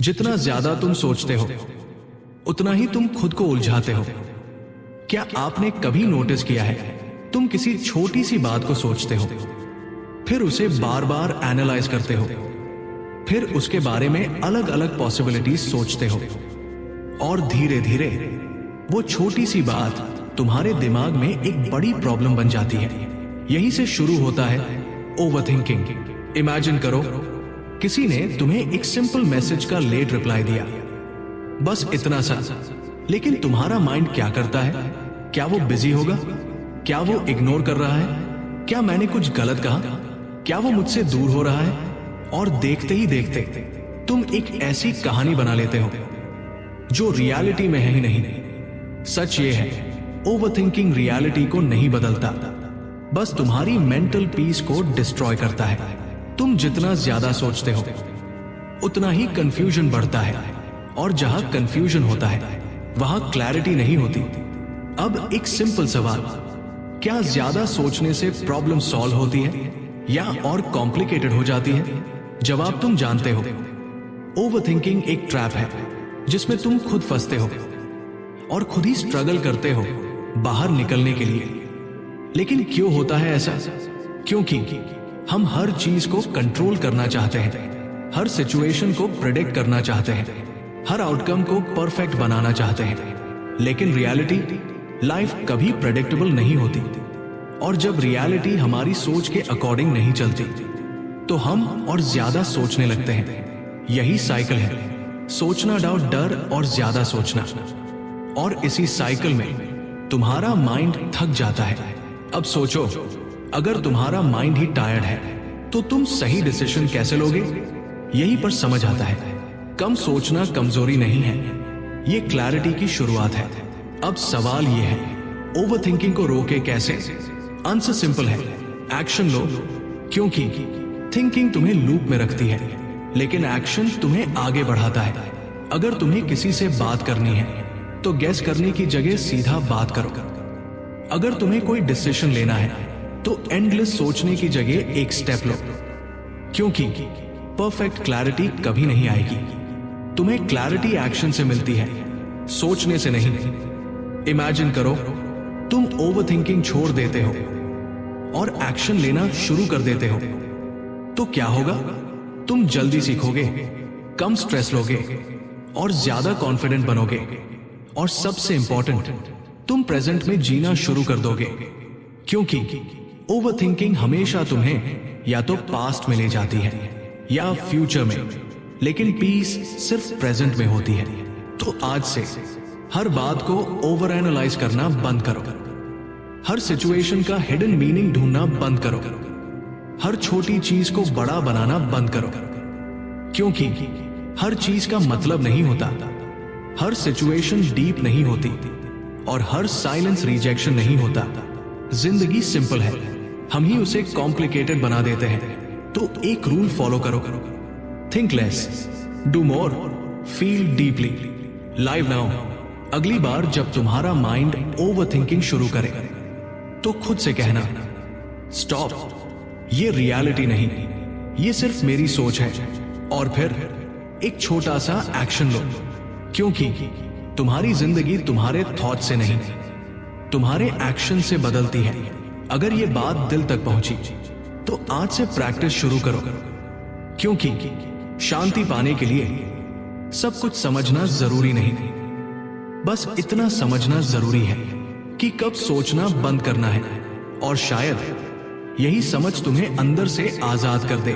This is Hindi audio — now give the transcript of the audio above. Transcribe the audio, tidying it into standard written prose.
जितना ज्यादा तुम सोचते हो उतना ही तुम खुद को उलझाते हो। क्या आपने कभी नोटिस किया है, तुम किसी छोटी सी बात को सोचते हो, फिर उसे बार बार एनालाइज करते हो, फिर उसके बारे में अलग अलग पॉसिबिलिटीज सोचते हो, और धीरे धीरे वो छोटी सी बात तुम्हारे दिमाग में एक बड़ी प्रॉब्लम बन जाती है। यहीं से शुरू होता है ओवरथिंकिंग। इमेजिन करो, किसी ने तुम्हें एक सिंपल मैसेज का लेट रिप्लाई दिया, बस इतना सा, लेकिन तुम्हारा माइंड क्या करता है? क्या वो बिजी होगा? क्या वो इग्नोर कर रहा है? क्या मैंने कुछ गलत कहा? क्या वो मुझसे दूर हो रहा है? और देखते ही देखते तुम एक ऐसी कहानी बना लेते हो जो रियलिटी में है ही नहीं। सच ये है, ओवरथिंकिंग रियलिटी को नहीं बदलता, बस तुम्हारी मेंटल पीस को डिस्ट्रॉय करता है। तुम जितना ज्यादा सोचते हो उतना ही कंफ्यूजन बढ़ता है, और जहां कंफ्यूजन होता है वहां क्लैरिटी नहीं होती। अब एक सिंपल सवाल, क्या ज्यादा सोचने से प्रॉब्लम सॉल्व होती है या और कॉम्प्लिकेटेड हो जाती है? जवाब तुम जानते हो। ओवरथिंकिंग एक ट्रैप है जिसमें तुम खुद फंसते हो और खुद ही स्ट्रगल करते हो बाहर निकलने के लिए। लेकिन क्यों होता है ऐसा? क्योंकि हम हर चीज को कंट्रोल करना चाहते हैं, हर सिचुएशन को प्रेडिक्ट करना चाहते हैं, हर आउटकम को परफेक्ट बनाना चाहते हैं। लेकिन रियलिटी, लाइफ कभी प्रेडिक्टेबल नहीं होती, और जब रियलिटी हमारी सोच के अकॉर्डिंग नहीं चलती तो हम और ज्यादा सोचने लगते हैं। यही साइकिल है, सोचना डाउट, डर और ज्यादा सोचना। और इसी साइकिल में तुम्हारा माइंड थक जाता है। अब सोचो, अगर तुम्हारा माइंड ही टायर्ड है तो तुम सही डिसीजन कैसे लोगे? यहीं पर समझ आता है, कम सोचना कमजोरी नहीं है, ये क्लैरिटी की शुरुआत है। अब सवाल ये है, ओवरथिंकिंग को रोके कैसे? आंसर सिंपल है, एक्शन लो। क्योंकि थिंकिंग तुम्हें लूप में रखती है, लेकिन एक्शन तुम्हें आगे बढ़ाता है। अगर तुम्हें किसी से बात करनी है तो गेस करने की जगह सीधा बात करो। अगर तुम्हें कोई डिसीजन लेना है तो एंडलेस सोचने की जगह एक स्टेप लो। क्योंकि परफेक्ट क्लैरिटी कभी नहीं आएगी। तुम्हें क्लैरिटी एक्शन से मिलती है, सोचने से नहीं। इमेजिन करो, तुम ओवरथिंकिंग छोड़ देते हो और एक्शन लेना शुरू कर देते हो, तो क्या होगा? तुम जल्दी सीखोगे, कम स्ट्रेस लोगे और ज्यादा कॉन्फिडेंट बनोगे। और सबसे इंपॉर्टेंट, तुम प्रेजेंट में जीना शुरू कर दोगे। क्योंकि ओवरथिंकिंग हमेशा तुम्हें या तो पास्ट में ले जाती है या फ्यूचर में, लेकिन पीस सिर्फ प्रेजेंट में होती है। तो आज से हर बात को ओवर एनालाइज करना बंद करो, हर सिचुएशन का हिडन मीनिंग ढूंढना बंद करो, हर छोटी चीज को बड़ा बनाना बंद करो। क्योंकि हर चीज का मतलब नहीं होता, हर सिचुएशन डीप नहीं होती, और हर साइलेंस रिजेक्शन नहीं होता। जिंदगी सिंपल है, हम ही उसे कॉम्प्लिकेटेड बना देते हैं। तो एक रूल फॉलो करो, think less, do more, feel deeply, live now. अगली बार जब तुम्हारा माइंड ओवरथिंकिंग शुरू करे तो खुद से कहना, स्टॉप, ये रियलिटी नहीं, ये सिर्फ मेरी सोच है। और फिर एक छोटा सा एक्शन लो। क्योंकि तुम्हारी जिंदगी तुम्हारे थॉट से नहीं, तुम्हारे एक्शन से बदलती है। अगर ये बात दिल तक पहुंची तो आज से प्रैक्टिस शुरू करो। क्योंकि शांति पाने के लिए सब कुछ समझना जरूरी नहीं, बस इतना समझना जरूरी है कि कब सोचना बंद करना है। और शायद यही समझ तुम्हें अंदर से आजाद कर दे।